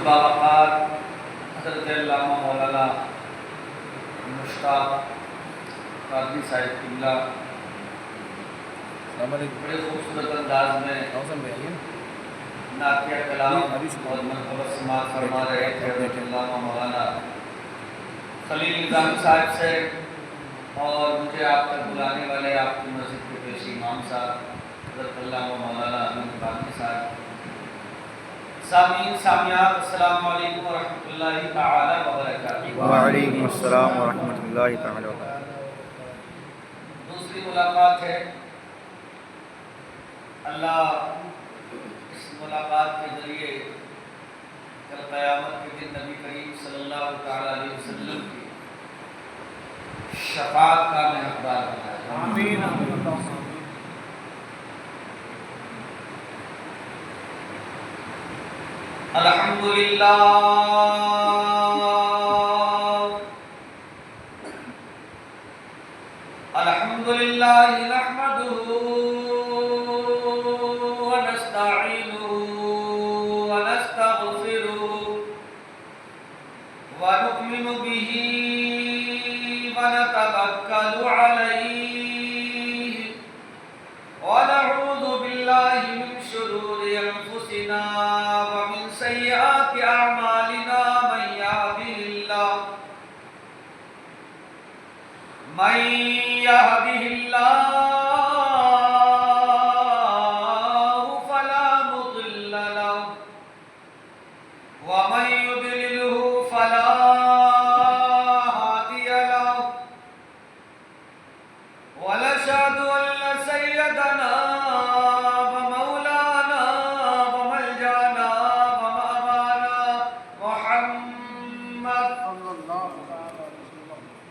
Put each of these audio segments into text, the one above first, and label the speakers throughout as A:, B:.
A: باوقار حضرت علامہ مولانا مشتاق قادری صاحب قبلہ بڑے خوبصورت انداز میں نعتیہ کلام اور منقبت سماعت فرما رہے تھے حضرت علامہ مولانا خلیل نظامی صاحب سے، اور مجھے آپ تک بلانے والے آپ کی مسجد کے پیشی امام صاحب حضرت علامہ مولانا امین قادری صاحب۔ سامعین سامعات، السلام علیکم ورحمۃ اللہ تعالی وبرکاتہ۔
B: وعلیکم السلام ورحمۃ اللہ تعالی وبرکاتہ۔
A: دوسری ملاقات ہے، اللہ اس ملاقات کے ذریعے کل قیامت کے دن نبی کریم صلی اللہ تعالی علیہ وسلم کی شفاعت کا میں حقدار بنائے۔
C: آمین۔
A: الحمدللہ الحمدللہ نحمدہ ونستعینہ ونستغفرہ ونؤمن بہ ونتوکل علیہ ونعوذ باللہ من شرور انفسنا ومن سیئات اعمالنا، من يهده الله فلا مضل له ومن يضلله فلا هادي له، ونشهد أن سيدنا ومولانا وملجأنا ومأوانا محمد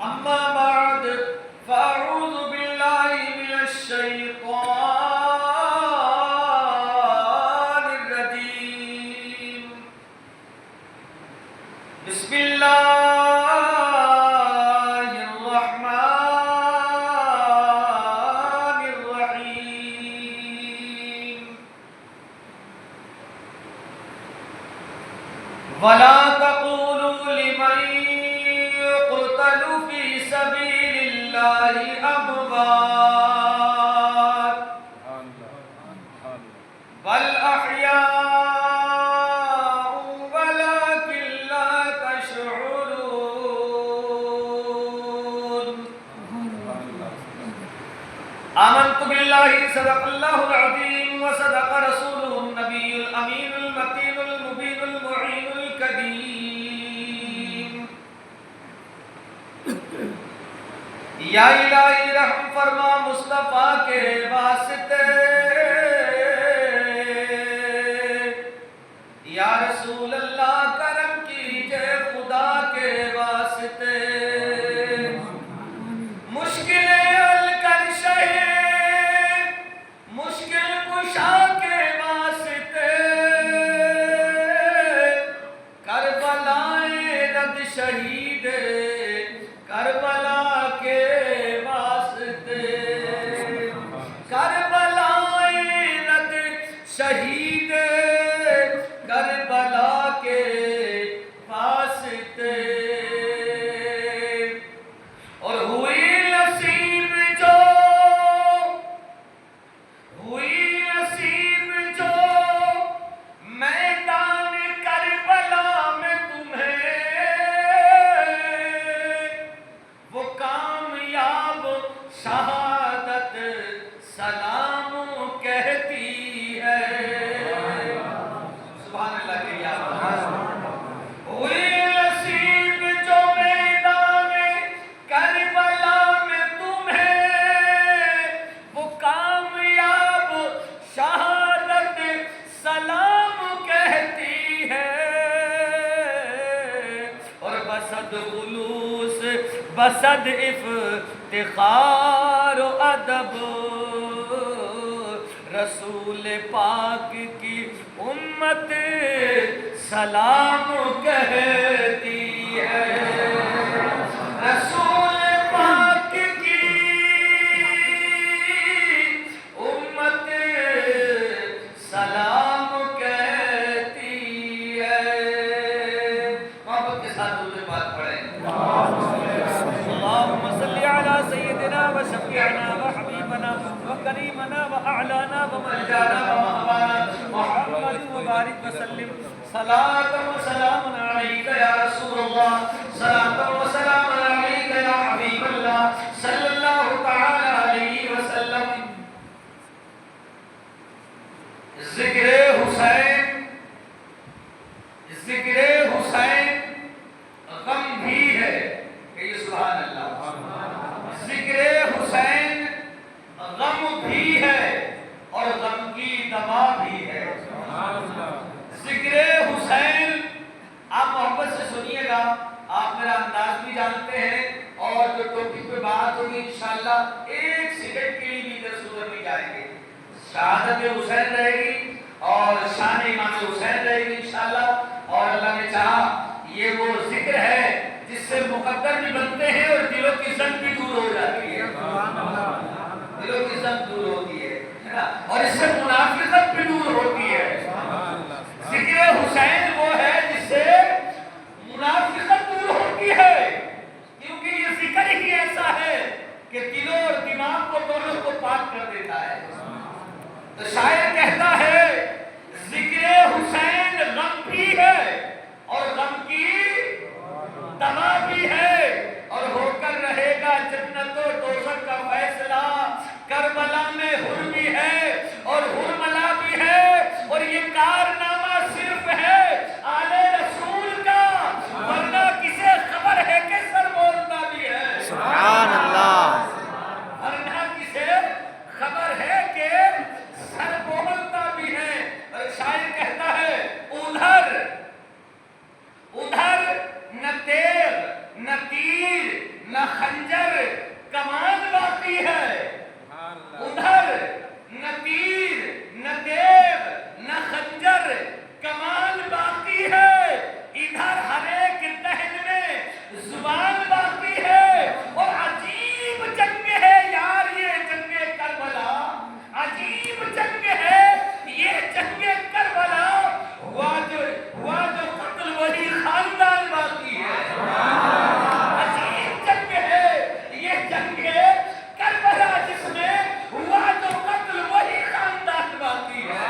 A: أما بعد، فأعوذ بالله من الشيطان الرجيم، بسم الله الرحمن الرحيم، ولا تقولوا لمن يقتل في سبيل الله أموات بل أحياء ولكن لا تشعرون۔ آمنت بالله صدق الله العظيم وصدق رسوله النبي الأمين المتين المبين المعين الكريم۔ یا الہی رحم فرما مصطفیٰ کے واسطے، یا رسول اللہ کرم کیجئے خدا کے واسطے، مشکل حل کر شہے مشکل کشا کے واسطے، کربلائے رد شہید کربلا کے واسطے، کربلائے رد شہید کربلا کے واسطے، اور ہوئی نصیب جو میدان کربلا میں تمہیں، وہ کامیاب شہادت سلام کہتی ہے۔ سبحان اللہ کے یا ہوئی نصیب جو میدان کربلا میں تمہیں، وہ کامیاب شہادت سلام کہتی ہے، اور بصد خلوص بصد افتخار و ادب رسول پاک کی امت سلام کہتی ہے، رسول پاک کی امت سلام کہتی ہے۔ وغنيمنا وأعلانا وملجانا ومأوانا محمد وبارك وسلم صلاة وسلام عليك يا رسول الله صلاة وسلام عليك يا حبيب الله صلى الله تعالى عليه وسلم. ذکر حسین، ذکر حسین غم بھی ہے کہ سبحان اللہ، ذکر حسین غم بھی ہے اور غم کی دوا بھی ہے. ذکر حسین آپ محبت سے سنیے گا، آپ میرا انداز بھی جانتے ہیں اور جو ٹاپک پہ بات ہوگی انشاءاللہ ایک سیکنڈ کے لیے بھی ادھر سے ادھر نہیں جائیں گے. شہادت حسین رہے گی اور شان امام حسین رہے گی انشاءاللہ. اور اللہ نے چاہا یہ وہ ذکر ہے جس سے مقدر بھی بنتے ہیں اور دلوں کی زنگ بھی دور ہو جاتی ہے، دلوں کی زنگ دور ہوتی ہے اور اس سے منافقت بھی دور ہوتی ہے. ذکر حسین وہ ہے جس سے منافقت دور ہوتی ہے، کیونکہ یہ ذکر ہی ایسا ہے کہ دلوں اور دماغ کو دونوں کو پاک کر دیتا ہے. تو شاعر کہتا ہے ذکر حسین غم بھی ہے اور غم کی دوا بھی ہے اور ہو کر رہے گا جنت و دوزخ کا فیصلہ. کربلا میں حر بھی ہے اور حرملا بھی ہے اور یہ کارنامہ صرف ہے آل رسول کا، ورنہ کسے خبر ہے کہ سر بولتا بھی ہے.
B: سبحان اللہ.
A: ورنہ کسے خبر ہے کہ سر بولتا بھی ہے. اور شاعر کہتا ہے ادھر ادھر نہ تیر نہ تیر نہ خنجر کمان باقی ہے. ادھر نہ تیر نہ تیر نہ خنجر کمان باقی ہے. ادھر ہر ایک دہن میں زبان باقی ہے. اور عجیب جنگ ہے یار یہ جنگ کربلا، عجیب جنگ ہے یہ جنگ کربلا. ہوا جو قتل وہی خاندان باقی ہے. عجیب جنگ ہے یہ جنگ کربلا جس میں ہوا جو قتل وہی خاندان باقی ہے.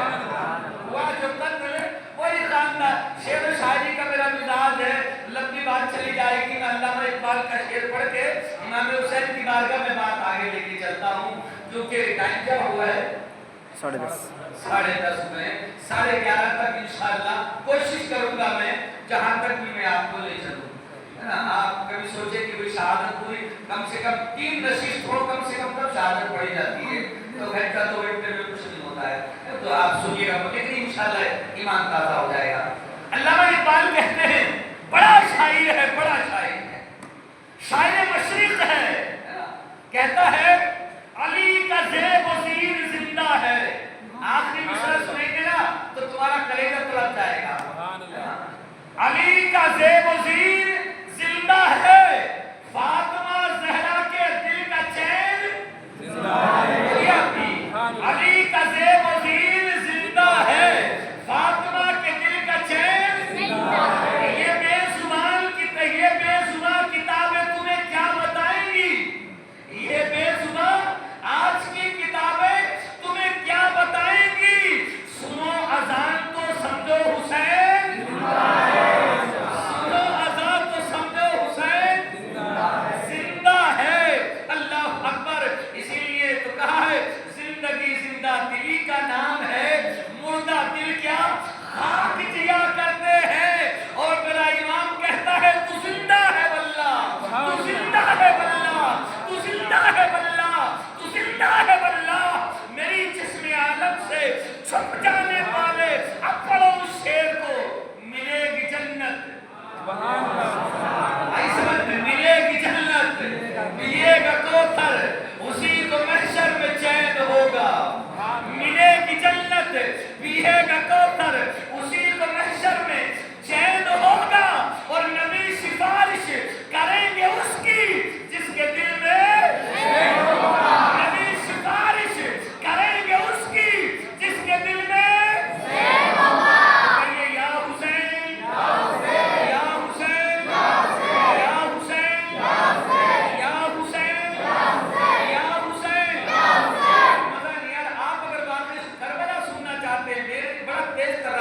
A: ہوا جو قتل وہی خاندان. شعر و شاعری کا میرا مزاج ہے، لمبی بات چلی جائے گی. میں علامہ اقبال کا شعر پڑھ کے امام حسین کی بارگاہ میں بات آگے لے کے چلتا ہوں، جو کہ ٹائم کیا ہوا ہے
B: 10:30.
A: 10:30 میں 11:30 تک انشاءاللہ کوشش کروں گا میں جہاں تک بھی میں آپ کو لے چلوں. آپ کبھی سوچے کہ کوئی شہادت پوری کم سے کم 3 نشست ہو، کم سے کم تب شہادت پڑھی جاتی ہے. تو گھنٹہ 2 گھنٹے میں کچھ نہیں ہوتا ہے. تو آپ سنیے گا لیکن انشاءاللہ ایمان تازہ ہو جائے گا. علامہ اقبال کہتے ہیں بڑا شاعر ہے، بڑا شاعر ہے، شاعر مشرق ہے. کہتا ہے علی کا زیب و زیر زندہ ہے. آخری مصرع سنیں گے نا تو تمہارا کلیجہ تڑپ جائے گا. علی کا زیب و زیر زندہ ہے، فاطمہ زہرا کے دل کا چین زندہ ہے. علی کا زیب و زیر زندہ ہے، فاطمہ کے دل کا چین زندہ ہے. یہ بے زبان کتابیں تمہیں کیا بتائیں گی؟ یہ بے زبان آج کی کتابیں تمہیں کیا بتائیں گی؟ سنو اذان تو سمجھو حسین، سنو اذان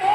A: 2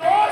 A: 2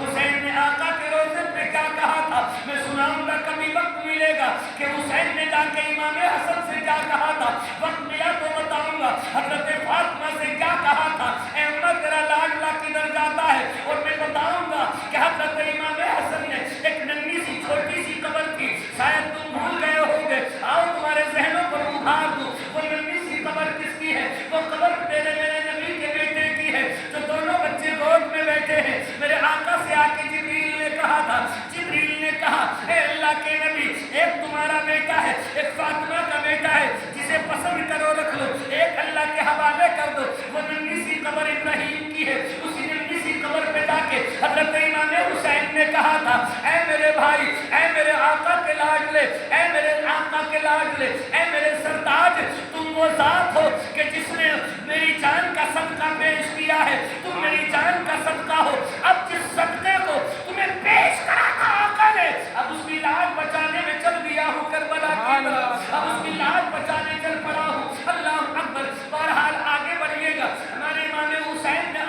A: حسین نے آقا کے روزے پہ کیا کہا تھا؟ میں سناؤں گا، کبھی وقت ملے گا کہ حسین نے جا کے امام حسن سے کیا کہا تھا، وقت ملا تو بتاؤں گا۔ حضرت فاطمہ سے کیا کہا تھا، اے اماں تیرا لاڈلا کدھر جاتا ہے، اور میں بتاؤں گا کہ حضرت امام حسن نے ایک ننھی سی چھوٹی سی قبر تھی، شاید تم بھول گئے ہوں گے، آؤ تمہارے ذہنوں پر ابھار دوں۔ وہ ننھی سی قبر کس کی ہے؟ وہ قبر میرے نبی کے بیٹے کی ہے، جو دونوں بچے گود میں بیٹھے ہیں۔ میرے آقا سے آ کے جبریل نے کہا تھا، جبریل نے کہا اے اللہ کے نبی، ایک تمہارا بیٹا ہے، ایک فاطمہ کا بیٹا ہے، جسے پسند کرو رکھ لو، ایک اللہ کے حوالے کر دو۔ وہ ننھی سی قبر ابراہیم کی ہے، اسی ننھی سی قبر پہ جا کے حضرت امام حسین نے کہا تھا، اے میرے بھائی، اے میرے آقا کے لاڈلے، اے میرے آقا کے لاڈلے، اے میرے سرتاج، تم وہ ذات ہو کہ جس نے میری جان کا صدقہ پیش کیا ہے، تم میری جان کا صدقہ ہو۔ اب جس صدقے کو تمہیں پیش کرا تھا آقا نے، اب اس کی لاج بچانے میں چل دیا ہوں کربلا کی طرف، اب اس کی لاج بچانے چل پڑا ہوں۔ اللہ اکبر۔ بہرحال آگے بڑھیے گا، ہمارے امام حسین نے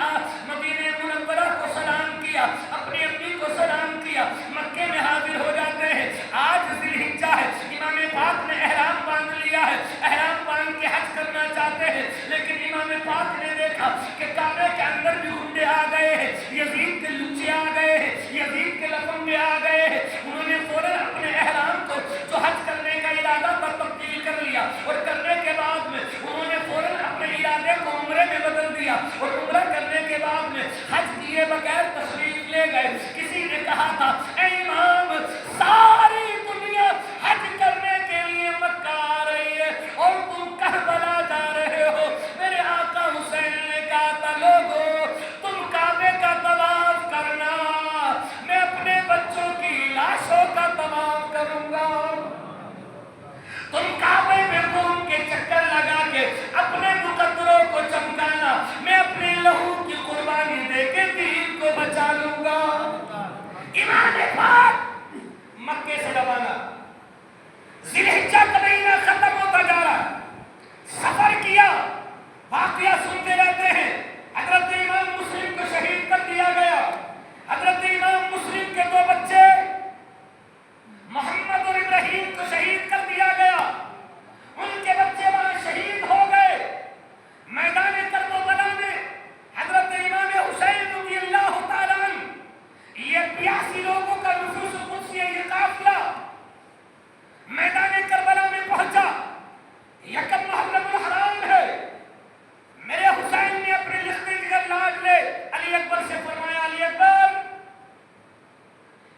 A: مدینہ منورہ کو سلام کیا، اپنی امی کو سلام کیا، مکے میں حاضر ہو جاتے ہیں۔ آج ذی الحجہ ہے، امام پاک نے احرام باندھ لیا ہے، احرام باندھ کے حج کرنا چاہتے ہیں، لیکن امام پاک نے دیکھا کہ کعبے کے اندر بھی گنڈے آ گئے ہیں، یزید کے لچے آ گئے ہیں، یزید کے لفنگے آ گئے ہیں۔ انہوں نے فوراً اپنے احرام کو جو حج کرنے کا ارادہ پر تبدیل کر لیا، اور کرنے کے بعد میں انہوں نے فوراً اپنے ارادے کو عمرے میں بدل دیا، اور عمرہ کرنے کے بعد میں حج کیے بغیر تشریف لے گئے۔ کسی نے کہا تھا اے امام، ساری دنیا حج کرنے کے لیے مکہ آ رہی ہے اور تم کربلا جا رہے ہو۔ میرے آقا حسین نے کہا تھا لوگو، تم کعبے کا طواف کرنا، میں اپنے بچوں کی لاشوں کا طواف کروں گا۔ تم کعبے میں گھوم کے چکر لگا کے اپنے مقدروں کو چمکانا، میں اپنے لہو کی قربانی دے کے دین کو بچا لوں گا۔ امام پاک مکے سے روانہ، ذی الحجہ کا مہینہ ختم ہوتا جا رہا، سفر کیا، واقعہ سنتے رہتے ہیں۔ حضرت امام مسلم کو شہید کر دیا گیا، حضرت امام مسلم کے دو بچے محمد اور ابراہیم کو شہید کر دیا گیا، ان کے بچے وہاں شہید ہو گئے۔ میدان کربلا میں حضرت امام حسین رضی اللہ تعالیٰ عنہ، یہ 82 لوگوں کا نفوس قدسی یہ قافلہ میدان کربلا میں پہنچا۔ یکم محرم الحرام ہے، میرے حسین نے اپنے لختے جگر لاڈ لے علی اکبر سے فرمایا، علی اکبر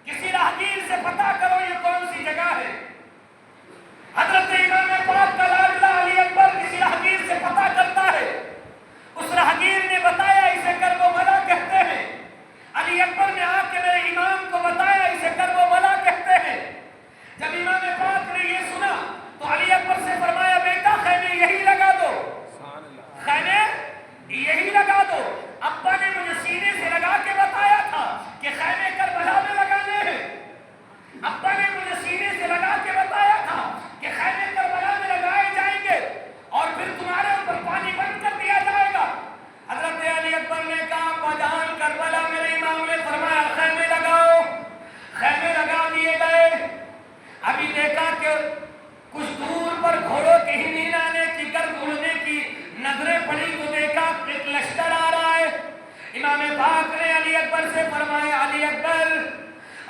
A: کسی راہگیر سے پتہ کرو یہ کون سی جگہ ہے۔ حضرت امام پاک کا لاڈلا علی اکبر کسی راہگیر سے پتہ کرتا ہے، اس راہگیر نے بتایا اسے کربلا کہتے ہیں۔ علی اکبر نے آ کے میرے امام کو بتایا اسے کربلا کہتے ہیں۔ جب امام پاک نے یہ سنا تو علی اکبر سے فرمایا بیٹا خیمے یہی لگا دو، خیمے یہی لگا دو۔ ابا نے مجھے سینے سے لگا کے بتایا تھا کہ خیمے کربلا میں لگانے ہیں، ابا نے مجھے سینے سے لگا کے بتایا تھا کہ خیمے کربلا میں لگائے جائیں گے اور پھر تمہارے اوپر پانی بند کر دیا جائے گا۔ حضرت علی اکبر نے کہا ابا جان کربلا، میرے امام نے فرمایا خیمے لگاؤ، خیمے لگا دیے گئے۔ ابھی دیکھا کہ کچھ دور پر گھوڑوں کے ہی نیل آنے کی، گرد اڑنے کی نظریں پڑی تو دیکھا ایک لشکر آ رہا ہے۔ امام پاک نے علی اکبر سے فرمایا علی اکبر،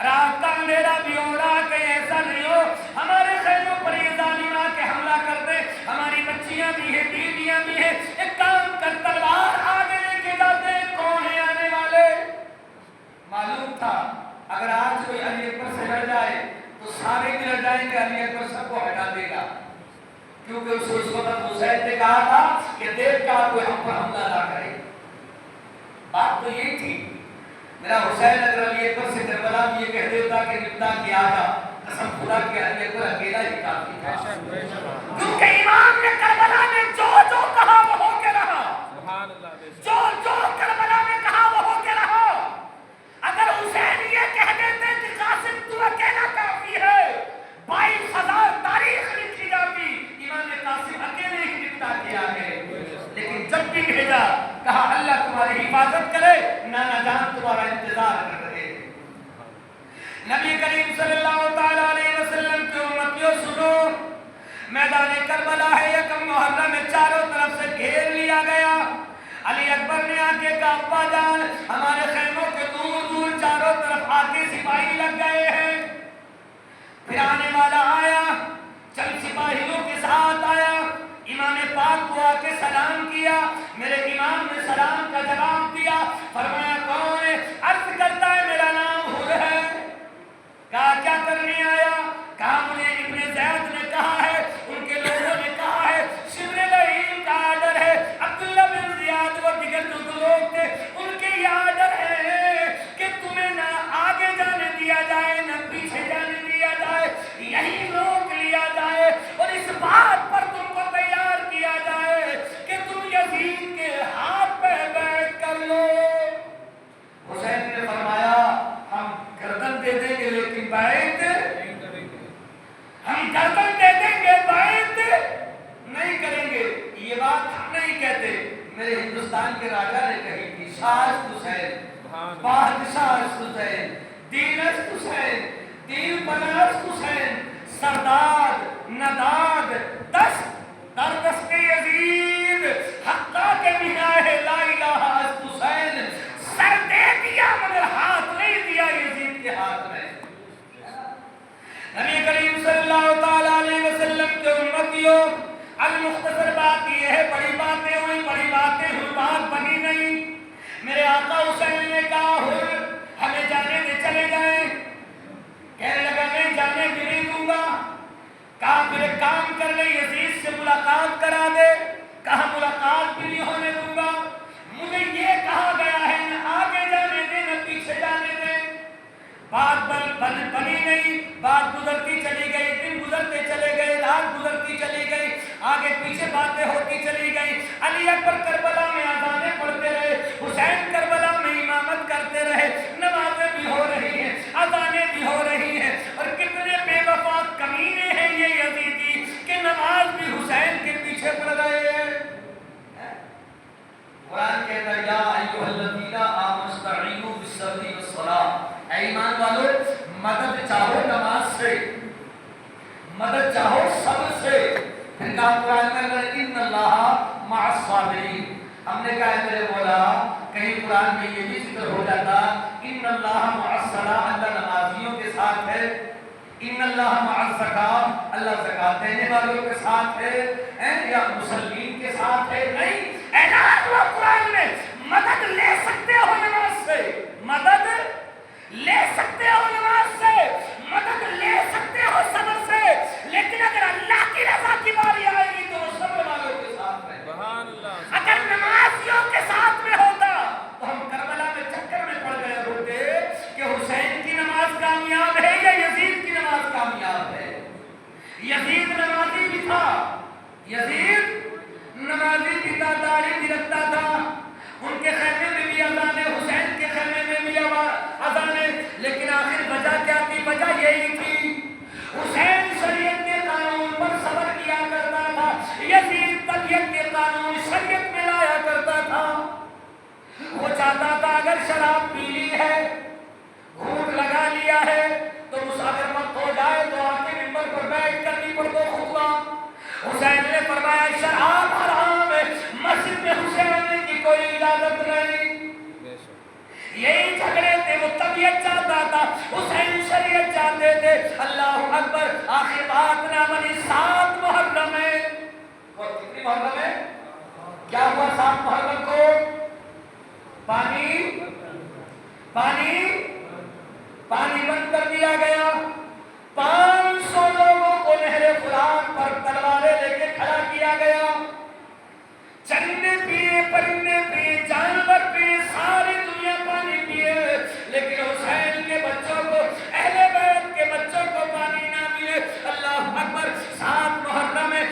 A: رات کا اندھیرا بھی ہو رہا کہ ایسا نہیں ہو ہمارے خیموں پر یہ ظالم آ کے حملہ کر دے، ہماری بچیاں بھی ہیں، بیویاں بھی ہیں، ایک کام کر تلوار آگے لے کے جاتے ہیں، کون ہے آنے والے۔ معلوم تھا اگر آج کوئی علی اکبر سے لڑ جائے تو سارے بھی لڑ جائیں گے، علی اکبر سب کو ہٹا دے گا، کیونکہ اس وقت حسین نے کہا تھا کہ دیکھ کا کوئی ہم پر حملہ نہ کرے۔ بات تو یہ تھی، میرا حسین اگر علی اکبر سے کربلا میں یہ کہہ دیتا کہ نمٹا کیا جا، قسم خدا کہ علی اکبر اکیلا ہی کافی تھا، کیونکہ امام نے کربلا میں جو جو کہا وہ ہو کے رہا، جو جو کربلا میں کہا وہ ہو کے رہا۔ اگر حسین یہ کہہ دیتے کہ قاسم تو اکیلا کافی ہے، 22,000 تاریخ لکھی جاتی، امام قاسم اکیلے ہی نمٹا کیا ہے۔ لیکن جب بھی بھیجا کہا اللہ تمہاری حفاظت کرے، نانا جان تمہارا انتظار کر رہے نبی کریم صلی اللہ تعالیٰ علیہ وسلم کی امتیوں سنو، میدان کربلا ہے، یکم محرم میں چاروں طرف سے گھیر لیا گیا۔ علی اکبر نے آ کے کہا ابا جان ہمارے خیموں کے دور دور چاروں طرف آتے سپاہی لگ گئے ہیں۔ پھر آنے والا آیا، چند سپاہیوں کے ساتھ آیا، امام پاک کو آ کے سلام کیا، میرے امام نے سلام کا جواب دیا، فرمایا کون ہے؟ عرض کرتا ہے میرا نام حر ہے۔ کہا کیا کرنے آیا؟ کہا مجھے ابن زید نے کہا ہے، ان کے لوگوں نے کہا ہے، شبر لعین کا آرڈر ہے، عبداللہ بن زیاد و دیگر جو لوگ تھے ان کے یہ آرڈر ہے کہ تمہیں نہ آگے جانے دیا جائے نہ پیچھے جانے دیا جائے، یہی روک لیا جائے اور اس بات پر تم کو تیار کیا جائے کہ تم یزید کے ہاتھ پہ بیعت کر لو۔ حسین نے فرمایا ہم گردن دے دیں گے لیکن بیعت نہیں کریں گے، ہم گردن دے دیں گے بیعت نہیں کریں گے۔ یہ بات ہم نہیں کہتے، میرے ہندوستان کے راجہ نے کہی تھی، شاہست حسین، بادشاہست حسین، دینست حسین، دین پرست حسین، سرداد نداد دست در دست یزید حقا کے بناہ لا الہ است حسین، سر دے دیا مگر ہاتھ نہیں دیا یزید کے ہاتھ میں۔ نبی کریم صلی اللہ تعالیٰ علیہ وسلم کے امتیوں، المختصر بات یہ ہے، بڑی باتیں ہوئی، بڑی باتیں ہوئی، بات بنی نہیں۔ میرے آقا حسین نے کہا ہمیں جانے دے، چلے جائیں۔ کہنے لگا میں جانے بھی نہیں دوں گا۔ کہا پھر ایک کام کر لے، یزید سے ملاقات کرا دے۔ کہا ملاقات بھی نہیں ہونے دوں گا، مجھے یہ کہا گیا ہے نہ آگے جانے دے نہ پیچھے جانے دے۔ بات بنی نہیں، بات گزرتی چلی گئی، دن گزرتے چلے گئے، رات گزرتی چلی گئی، آگے پیچھے باتیں ہوتی چلی گئی۔ علی اکبر کربلا میں اذانیں پڑھتے رہے، حسین کربلا میں امامت کرتے رہے، نمازیں بھی ہو رہی ہیں، اذانیں بھی ہو رہی ہیں، اور کتنے بے وفا کمینے ہیں یہ یزیدی کہ نماز بھی حسین کے پیچھے پڑ گئے ہیں۔ قرآن کہتا ہے یا ایھا الذین آمنوا استعینوا بالصبر والصلاۃ، اے ایمان والو مدد چاہو نماز سے، مدد چاہو صبر سے۔ پھر کہا قرآن میں ان اللہ مع الصابرین، ہم نے کہا ہے میرے مولا کہیں قرآن میں یہ بھی ذکر ہو جاتا ان اللہ مع الصلاۃ، اللہ نمازیوں کے ساتھ ہے، ان اللہ مع الزکاۃ، اللہ زکات دینے والوں کے ساتھ ہے، یا مسلمین کے ساتھ ہے؟ نہیں، اعلان ہوا قرآن میں مدد لے سکتے ہو نماز سے، مدد لے سکتے ہو نماز سے، مدد لے سکتے ہو صبر سے، لیکن اگر اللہ کی رضا کی باری آئے گی تو وہ صبر والوں کے ساتھ ہے۔ سبحان اللہ۔ اگر نمازیوں کے ساتھ میں ہوتا تو ہم کربلا میں چکر میں پڑ گئے ہوتے کہ حسین کی نماز کامیاب ہے یا یزید کی نماز کامیاب ہے۔ یزید نمازی بھی تھا، یزید نمازی بھی تھا، داڑھی بھی رکھتا تھا، ان کے خیمے میں بھی اذانیں، حسین کے خیمے میں بھی اذانیں، لیکن آخر وجہ کیا تھی؟ وجہ یہی تھی حسین شریعت کے قانون پر صبر کیا کرتا تھا، یزید طبیعت کے قانون شریعت میں لایا کرتا تھا۔ وہ چاہتا تھا اگر شراب پی لی ہے، گھونٹ لگا لیا ہے تو مسافر وقت ہو جائے تو آ کے ممبر پر بیٹھ کر بھی پڑھ دو خطبہ۔ حسین نے فرمایا شراب حرام ہے، مسجد میں حسین کی کوئی اجازت نہیں۔ یہی جھگڑے تھے، وہ طبیعت چاہتا تھا، حسین شریعت چاہتے تھے۔ اللہ اکبر، آخر بات نہ بنی۔ 7 محرم ہے، اور کتنی محرم ہے؟ کیا ہوا 7 محرم کو؟ پانی بند کر دیا گیا، 500 لوگوں کو نہر فرات پر تلواریں لے کے کھڑا کیا گیا، چرندے پیے، پرندے پیے، جانور پیے، ساری دنیا پانی پیے، لیکن حسین کے بچوں کو، اہل بیت کے بچوں کو پانی نہ ملے۔ اللہ اکبر، 7 محرم ہے،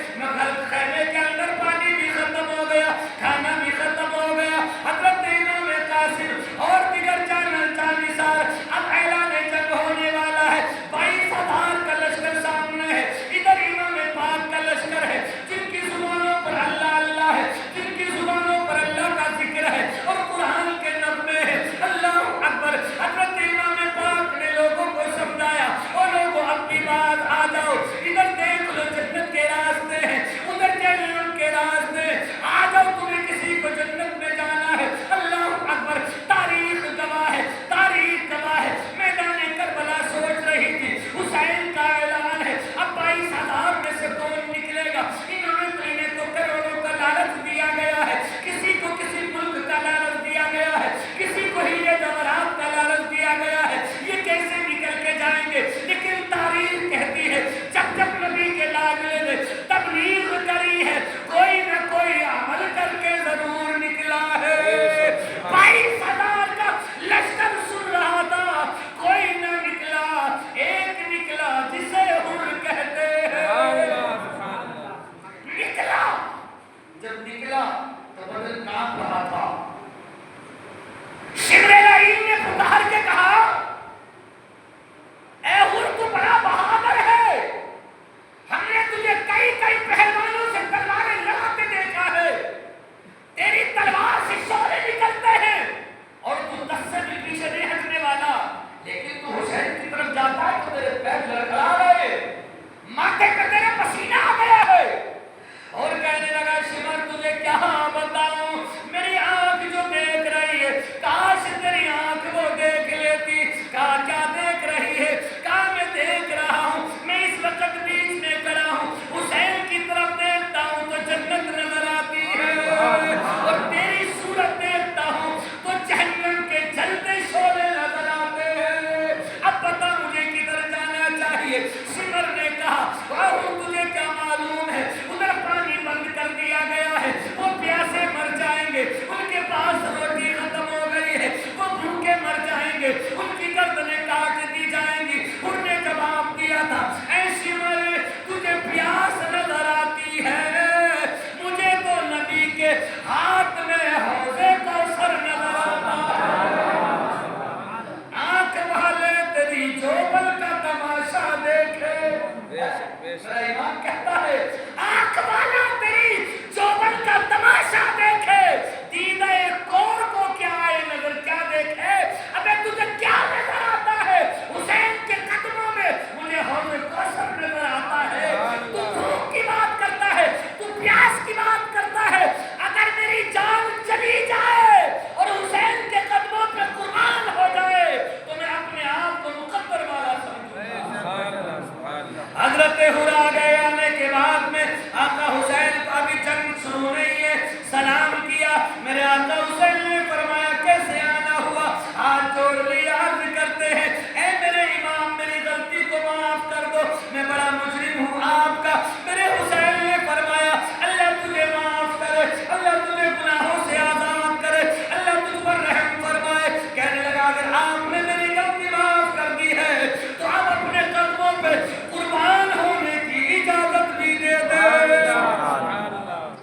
A: آقا حسین کو ابھی جنگ شروع نہیں ہے، سلام کیا، میرے آقا حسین نے فرمایا کیسے آنا ہوا؟ ہاتھ جوڑ لیا، عرض کرتے ہیں اے میرے امام میری غلطی کو معاف کر دو، میں بڑا مجرم ہوں آپ کا۔ میرے حسین نے فرمایا اللہ تجھے معاف کرے، اللہ تجھے گناہوں سے آزاد کرے، اللہ تجھ پر رحم فرمائے۔ کہنے لگا اگر آپ نے میری غلطی معاف کر دی ہے تو آپ اپنے قدموں پہ قربان ہونے کی اجازت بھی دے دے،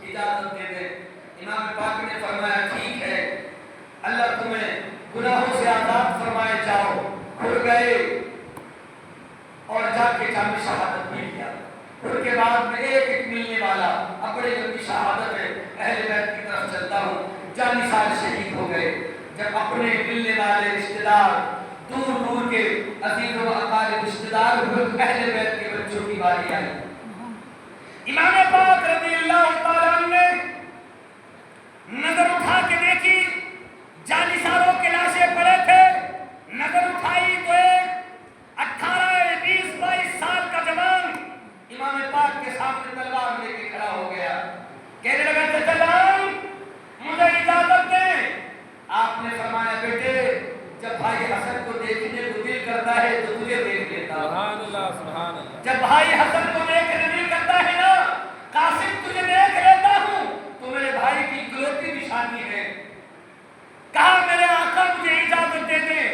A: اجازت دے دے۔ امام پاک نے فرمایا ٹھیک ہے، اللہ تمہیں گناہوں سے آزاد فرمائے، جاؤ۔ پھر گئے اور جا کے جامع شہادت مل گیا۔ پھر کے بعد میں ایک ایک ملنے والا اپنے جو کی شہادت ہے اہل بیت کی طرف چلتا ہوں، جانی سال شہید ہو گئے۔ جب اپنے ملنے والے رشتہ دار دور دور کے عزیز و اقارب رشتہ دار ہوئے تو اہل بیت کے بچوں کی باری آئی۔ امام پاک رضی اللہ تعالیٰ عنہ نے نظر اٹھا کے دیکھی، جانثاروں کے لاشیں پڑے تھے، نظر اٹھائی تو ایک 18 20 22 سال کا جوان امام پاک کے سامنے تلوار لے کے کھڑا ہو گیا، کہنے لگا چچا جان مجھے اجازت دیں۔ آپ نے فرمایا بیٹے جب بھائی حسن کو دیکھنے کو دل کرتا ہے تو تجھے دیکھ لیتا ہوں۔
C: سبحان اللہ سبحان اللہ۔
A: جب بھائی حسن کو دیکھنے دل کرتا ہے نا قاسم تجھے دیکھ لیتا ہوں تو میرے بھائی کی اکلوتی نشانی ہے۔ کہا میرے آقا مجھے اجازت دے دیں،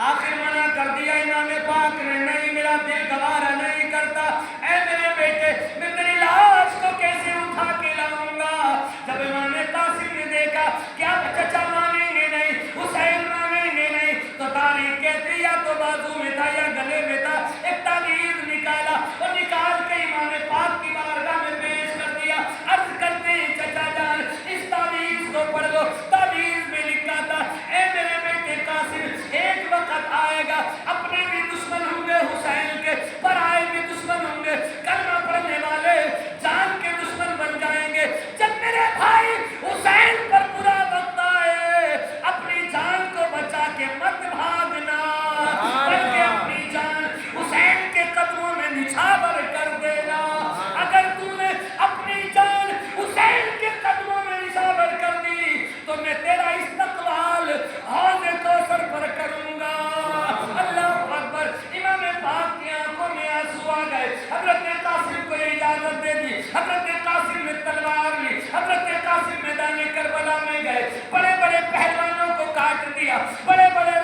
A: آخر منع کر دیا امام پاک نے، نہیں میرا دل گوارا نہیں کرتا، اے میرے بیٹے میں تیری لاش کو کیسے اٹھا کے لاؤں گا؟ جب امام قاسم نے دیکھا کیا چچا مانیں گے نہیں، حسین مانیں گے نہیں، تو تاریخ کہتی یا تو بازو میں تھا یا گلے میں تھا، ایک تعویذ نکالا اور نکال کے امام پاک کی بارگاہ میں پیش کر دیا، عرض کرتے ہیں چچا جان اس تعویذ کو پڑھ لو۔ تعویذ میں لکھا تھا اے میرے بیٹے قاسم ایک وقت آئے گا اپنے بھی دشمن ہوں گے حسین کے، پرائے بھی دشمن ہوں گے، کلمہ پڑھنے والے جان کے دشمن بن جائیں گے۔ جب میرے بھائی حسین پر برا وقت آئے اپنی جان کو بچا کے مت بھاگنا، بلکہ اپنی جان حسین کے قدموں میں نچھاور کر دینا۔ اگر تم نے اپنی جان حسین کے قدموں میں نچھاور کر دی تو میں تیرا استقبال حوض کوثر پر کروں گا۔ اللہ اکبر۔ امام پاک کی آنکھوں میں آنسو آ گئے، حضرت قاسم کو اجازت دے دی، حضرت قاسم نے تلوار لی، حضرت قاسم میدان کربلا میں گئے، بڑے بڑے پہلوانوں کو کاٹ دیا، بڑے بڑے